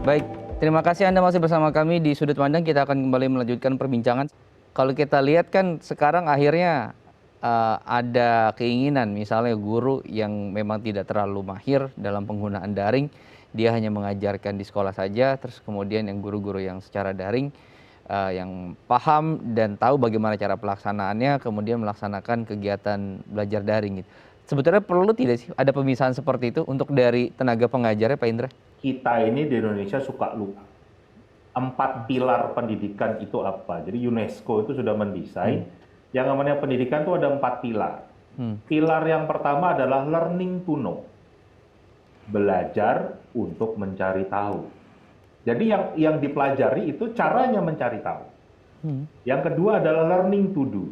Baik, terima kasih Anda masih bersama kami di Sudut Pandang. Kita akan kembali melanjutkan perbincangan. Kalau kita lihat kan sekarang akhirnya ada keinginan misalnya guru yang memang tidak terlalu mahir dalam penggunaan daring, dia hanya mengajarkan di sekolah saja, terus kemudian yang guru-guru yang secara daring, yang paham dan tahu bagaimana cara pelaksanaannya, kemudian melaksanakan kegiatan belajar daring gitu. Sebetulnya perlu tidak sih ada pemisahan seperti itu untuk dari tenaga pengajarnya, Pak Indra? Kita ini di Indonesia suka lupa. 4 pilar pendidikan itu apa? Jadi UNESCO itu sudah mendesain yang namanya pendidikan itu ada 4 pilar. Pilar yang pertama adalah learning to know, belajar untuk mencari tahu. Jadi yang dipelajari itu caranya mencari tahu. Yang kedua adalah learning to do,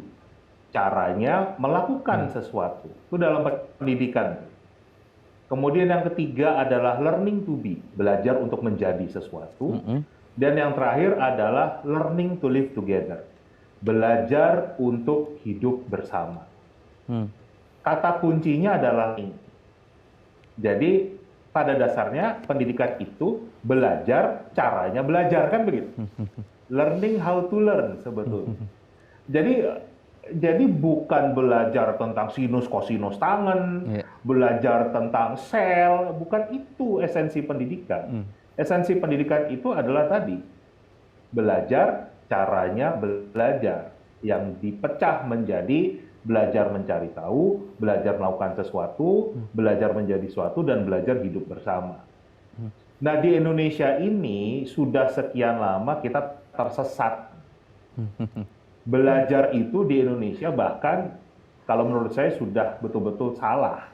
caranya melakukan sesuatu. Itu dalam pendidikan. Kemudian yang ketiga adalah learning to be, belajar untuk menjadi sesuatu. Dan yang terakhir adalah learning to live together, belajar untuk hidup bersama. Kata kuncinya adalah ini. Jadi pada dasarnya pendidikan itu belajar, caranya belajar, kan begitu. Learning how to learn sebetulnya. Jadi bukan belajar tentang sinus kosinus tangen, belajar tentang sel, bukan itu esensi pendidikan. Esensi pendidikan itu adalah tadi, belajar, caranya belajar, yang dipecah menjadi belajar mencari tahu, belajar melakukan sesuatu, belajar menjadi sesuatu, dan belajar hidup bersama. Nah, di Indonesia ini sudah sekian lama kita tersesat. Belajar itu di Indonesia bahkan kalau menurut saya sudah betul-betul salah.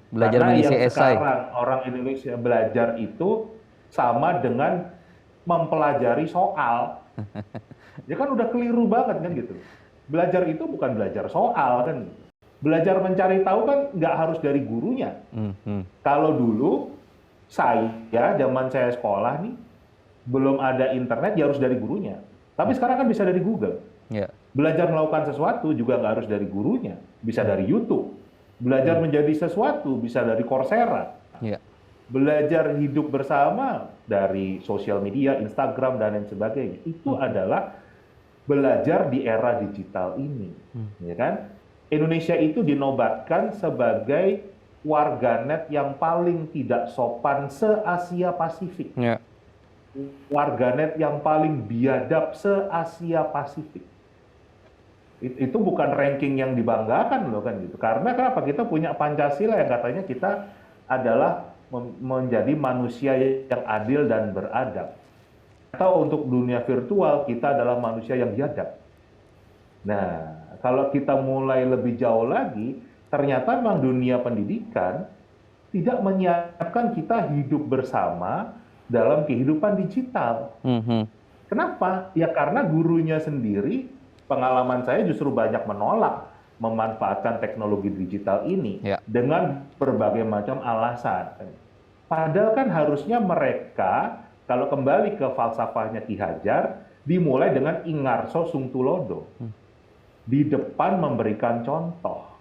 Belajar Karena mengisi yang esai. sekarang orang Indonesia belajar itu sama dengan mempelajari soal. Ya kan udah keliru banget kan gitu. Belajar itu bukan belajar soal kan. Belajar mencari tahu kan nggak harus dari gurunya. Kalau dulu saya, zaman saya sekolah nih, belum ada internet ya harus dari gurunya. Tapi sekarang kan bisa dari Google. Belajar melakukan sesuatu juga nggak harus dari gurunya. Bisa dari YouTube. Belajar menjadi sesuatu bisa dari Coursera. Belajar hidup bersama dari sosial media, Instagram, dan lain sebagainya. Itu adalah belajar di era digital ini. Ya kan? Indonesia itu dinobatkan sebagai warganet yang paling tidak sopan se-Asia Pasifik. Warganet yang paling biadab se-Asia Pasifik. Itu bukan ranking yang dibanggakan loh kan gitu. Karena kenapa? Kita punya Pancasila yang katanya kita adalah menjadi manusia yang adil dan beradab. Atau untuk dunia virtual, kita adalah manusia yang biadab. Nah, kalau kita mulai lebih jauh lagi, ternyata memang dunia pendidikan tidak menyiapkan kita hidup bersama dalam kehidupan digital. Kenapa? Ya karena gurunya sendiri, pengalaman saya justru banyak menolak memanfaatkan teknologi digital ini dengan berbagai macam alasan. Padahal kan harusnya mereka, kalau kembali ke falsafahnya Ki Hajar, dimulai dengan ingarso sung tulodo. Di depan memberikan contoh.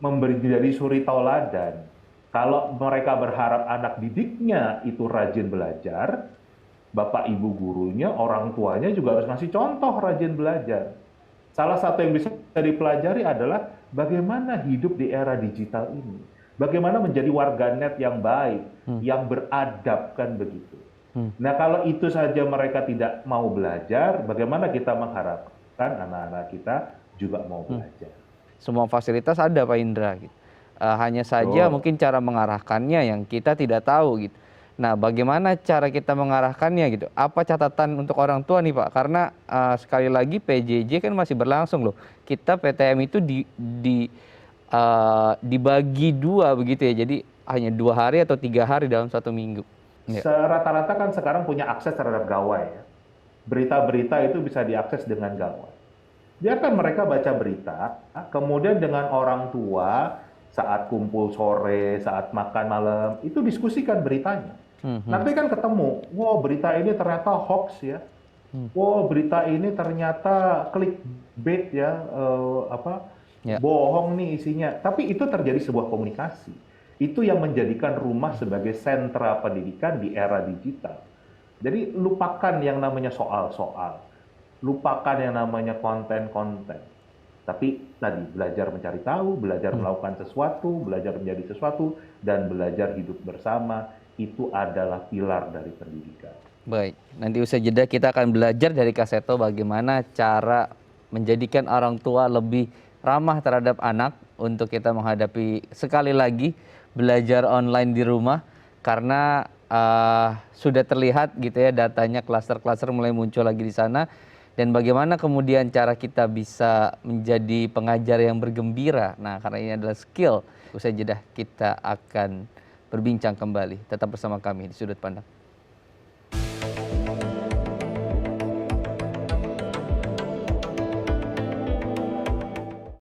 Menjadi suri tauladan. Kalau mereka berharap anak didiknya itu rajin belajar, bapak ibu gurunya, orang tuanya juga harus ngasih contoh rajin belajar. Salah satu yang bisa dipelajari adalah bagaimana hidup di era digital ini. Bagaimana menjadi warganet yang baik, yang beradab, kan begitu. Nah, kalau itu saja mereka tidak mau belajar, bagaimana kita mengharapkan anak-anak kita juga mau belajar? Semua fasilitas ada, Pak Indra. Gitu. Hanya saja mungkin cara mengarahkannya yang kita tidak tahu gitu. Nah, bagaimana cara kita mengarahkannya gitu? Apa catatan untuk orang tua nih, Pak? Karena sekali lagi PJJ kan masih berlangsung loh. Kita PTM itu dibagi dua begitu ya. Jadi hanya 2 hari atau 3 hari dalam 1 minggu. Rata-rata kan sekarang punya akses terhadap gawai. Ya. Berita-berita itu bisa diakses dengan gawai. Biarkan mereka baca berita, kemudian dengan orang tua saat kumpul sore, saat makan malam, itu diskusikan beritanya. Nanti kan ketemu, wow berita ini ternyata hoax ya. Wow berita ini ternyata clickbait ya, bohong nih isinya. Tapi itu terjadi sebuah komunikasi. Itu yang menjadikan rumah sebagai sentra pendidikan di era digital. Jadi lupakan yang namanya soal-soal, lupakan yang namanya konten-konten. Tapi tadi belajar mencari tahu, belajar melakukan sesuatu, belajar menjadi sesuatu, dan belajar hidup bersama, itu adalah pilar dari pendidikan. Baik, nanti usai jeda kita akan belajar dari Kak Seto bagaimana cara menjadikan orang tua lebih ramah terhadap anak untuk kita menghadapi sekali lagi belajar online di rumah karena sudah terlihat gitu ya datanya klaster-klaster mulai muncul lagi di sana dan bagaimana kemudian cara kita bisa menjadi pengajar yang bergembira. Nah, karena ini adalah skill. Usai jeda kita akan berbincang kembali. Tetap bersama kami di Sudut Pandang.